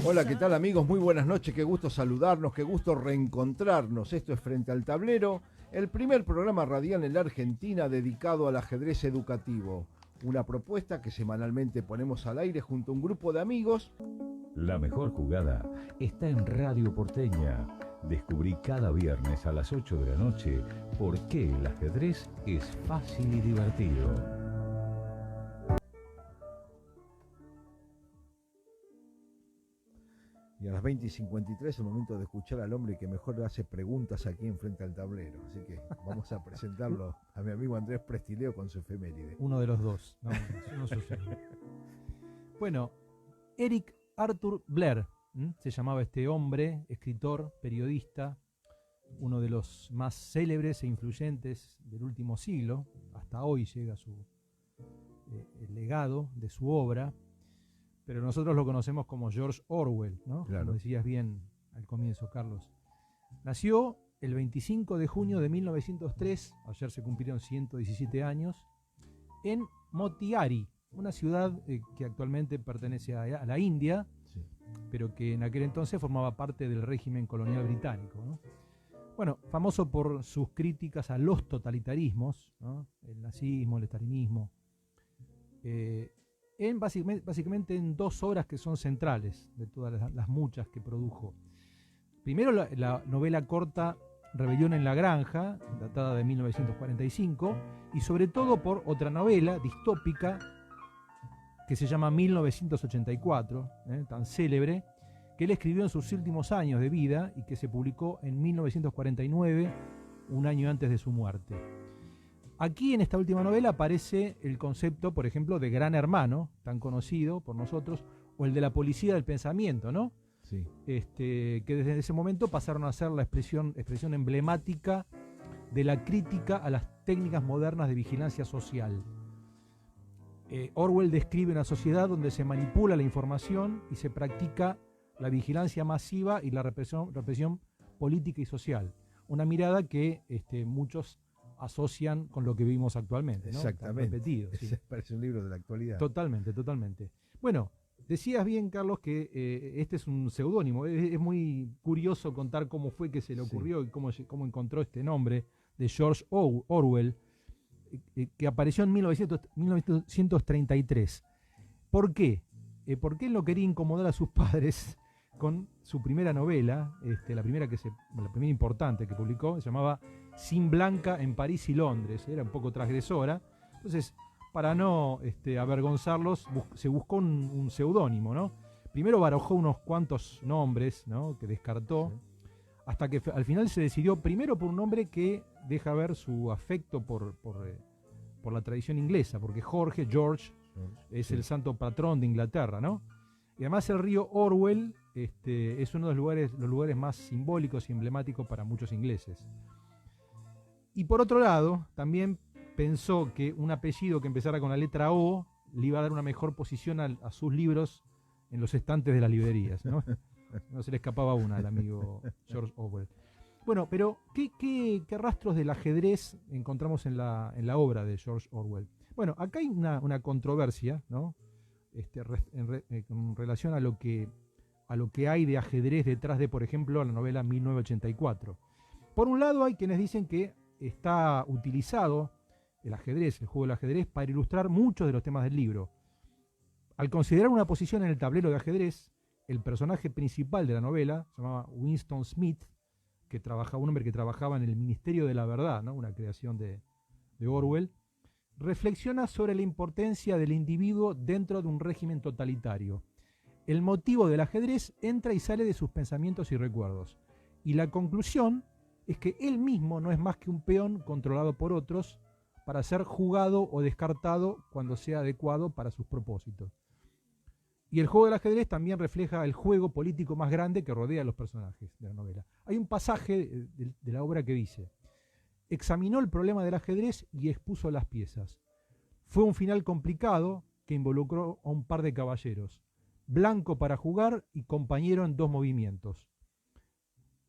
Hola, ¿qué tal amigos? Muy buenas noches, qué gusto saludarnos, qué gusto reencontrarnos. Esto es Frente al Tablero, el primer programa radial en la Argentina dedicado al ajedrez educativo. Una propuesta que semanalmente ponemos al aire junto a un grupo de amigos. La mejor jugada está en Radio Porteña. Descubrí cada viernes a las 8 de la noche por qué el ajedrez es fácil y divertido. Y a las 20:53 es el momento de escuchar al hombre que mejor hace preguntas aquí en Frente al Tablero. Así que vamos a presentarlo a mi amigo Andrés Prestileo con su efeméride. Uno de los dos. No, eso no sucede. Bueno, Eric Arthur Blair, se llamaba este hombre, escritor, periodista, uno de los más célebres e influyentes del último siglo. Hasta hoy llega el legado de su obra. Pero nosotros lo conocemos como George Orwell, ¿no? Claro. Como decías bien al comienzo, Carlos. Nació el 25 de junio de 1903, ayer se cumplieron 117 años, en Motiari, una ciudad que actualmente pertenece a la India, Sí. pero que en aquel entonces formaba parte del régimen colonial británico, ¿no? Bueno, famoso por sus críticas a los totalitarismos, ¿no? El nazismo, el estalinismo, básicamente en dos obras que son centrales de todas las muchas que produjo. Primero la novela corta Rebelión en la Granja, datada de 1945, y sobre todo por otra novela distópica que se llama 1984, tan célebre, que él escribió en sus últimos años de vida y que se publicó en 1949, un año antes de su muerte. Aquí en esta última novela aparece el concepto, por ejemplo, de Gran Hermano, tan conocido por nosotros, o el de la policía del pensamiento, ¿no? Sí. Que desde ese momento pasaron a ser la expresión emblemática de la crítica a las técnicas modernas de vigilancia social. Orwell describe una sociedad donde se manipula la información y se practica la vigilancia masiva y la represión política y social. Una mirada que muchos asocian con lo que vivimos actualmente, ¿no? Exactamente. Repetido, sí. Parece un libro de la actualidad. Totalmente, totalmente. Bueno, decías bien, Carlos, que este es un seudónimo. Es muy curioso contar cómo fue que se le ocurrió y cómo encontró este nombre de George Orwell, que apareció en 1933. ¿Por qué? Porque él no quería incomodar a sus padres con su primera novela, la primera importante que publicó, se llamaba Sin Blanca en París y Londres. Era un poco transgresora. Entonces, para no avergonzarlos, se buscó un seudónimo, ¿no? Primero barajó unos cuantos nombres, ¿no? Que descartó, hasta que al final se decidió primero por un nombre que deja ver su afecto por la tradición inglesa, porque George, es el santo patrón de Inglaterra, ¿no? Y además el río Orwell es uno de los lugares más simbólicos y emblemáticos para muchos ingleses. Y por otro lado, también pensó que un apellido que empezara con la letra O le iba a dar una mejor posición a sus libros en los estantes de las librerías, ¿no? No se le escapaba una al amigo George Orwell. Bueno, pero ¿qué rastros del ajedrez encontramos en la obra de George Orwell? Bueno, acá hay una controversia, ¿no? En relación a lo que hay de ajedrez detrás de, por ejemplo, la novela 1984. Por un lado, hay quienes dicen que está utilizado el juego del ajedrez, para ilustrar muchos de los temas del libro. Al considerar una posición en el tablero de ajedrez, el personaje principal de la novela se llamaba Winston Smith, un hombre que trabajaba en el Ministerio de la Verdad, ¿no? Una creación de Orwell, reflexiona sobre la importancia del individuo dentro de un régimen totalitario. El motivo del ajedrez entra y sale de sus pensamientos y recuerdos. Y la conclusión es que él mismo no es más que un peón controlado por otros para ser jugado o descartado cuando sea adecuado para sus propósitos. Y el juego del ajedrez también refleja el juego político más grande que rodea a los personajes de la novela. Hay un pasaje de la obra que dice: examinó el problema del ajedrez y expuso las piezas. Fue un final complicado que involucró a un par de caballeros, blanco para jugar y compañero en 2 movimientos.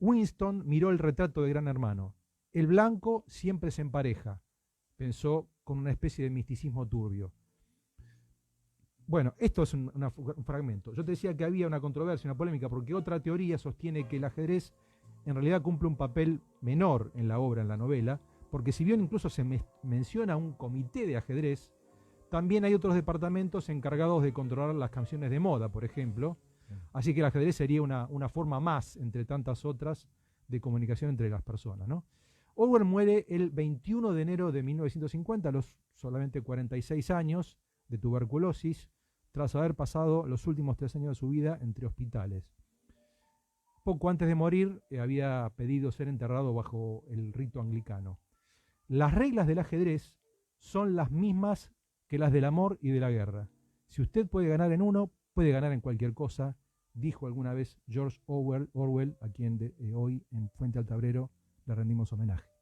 Winston miró el retrato de Gran Hermano. El blanco siempre se empareja, pensó con una especie de misticismo turbio. Bueno, esto es un fragmento. Yo te decía que había una controversia, una polémica, porque otra teoría sostiene que el ajedrez en realidad cumple un papel menor en la obra, en la novela, porque si bien incluso se menciona un comité de ajedrez, también hay otros departamentos encargados de controlar las canciones de moda, por ejemplo. Así que el ajedrez sería una forma más, entre tantas otras, de comunicación entre las personas, ¿no? Orwell muere el 21 de enero de 1950, a los solamente 46 años, de tuberculosis, tras haber pasado los últimos 3 años de su vida entre hospitales. Poco antes de morir, había pedido ser enterrado bajo el rito anglicano. Las reglas del ajedrez son las mismas que las del amor y de la guerra. Si usted puede ganar en uno, puede ganar en cualquier cosa, dijo alguna vez George Orwell, a quien hoy en Fuente al Tablero le rendimos homenaje.